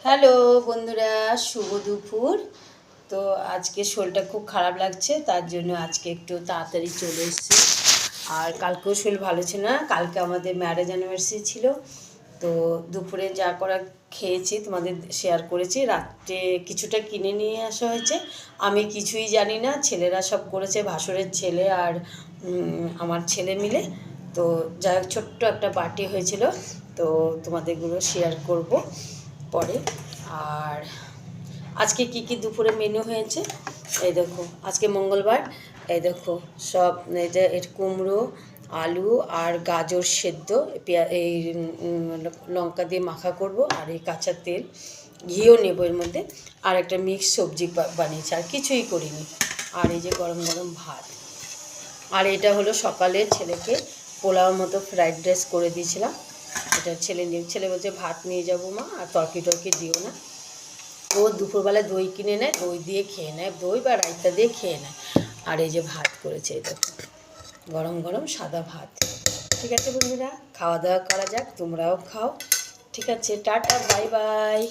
Hello বন্ধুরা, শুভ দুপুর। তো আজকে শরীরটা খুব খারাপ লাগছে, তার জন্য আজকে একটু তাড়াতাড়ি চলে এসেছি। আর কালকেও শরীর ভালো ছিল না, কালকে আমাদের ম্যারেজ অ্যানিভার্সারি ছিল। তো দুপুরে যা করা খেয়েছি তোমাদের শেয়ার করেছি। রাত্রে কিছুটা কিনে নিয়ে আসা হয়েছে, আমি কিছুই জানি না, ছেলেরা সব করেছে, ভাসুরের ছেলে আর আমার ছেলে মিলে। তো যাই হোক, ছোট্ট একটা পার্টি হয়েছিল, তো তোমাদেরগুলো শেয়ার করব পরে। আর আজকে কি কি দুপুরে মেনু হয়েছে এই দেখো, আজকে মঙ্গলবার। এই দেখো সব, এটা এর কুমড়ো, আলু আর গাজর সেদ্ধ, এই লঙ্কা দিয়ে মাখা করব, আর এই কাঁচা তেল, ঘিও নেব এর মধ্যে, আর একটা মিক্স সবজি বানিয়েছি, আর কিছুই করিনি। আর এই যে গরম গরম ভাত। আর এটা হলো সকালে ছেলেকে পোলাও মতো ফ্রাইড রাইস করে দিয়েছিলাম। এটা ছেলে বলছে ভাত নিয়ে যাবো মা, আর তরকি টরকি দিও না। ও দুপুরবেলা দই কিনে নেয়, দই দিয়ে খেয়ে নেয়, দই বা রায়তা দিয়ে খেয়ে নেয়। আর এই যে ভাত করেছে, এটা গরম গরম সাদা ভাত। ঠিক আছে বন্ধুরা, খাওয়া দাওয়া করা যাক, তোমরাও খাও। ঠিক আছে, টাটা, বাই বাই।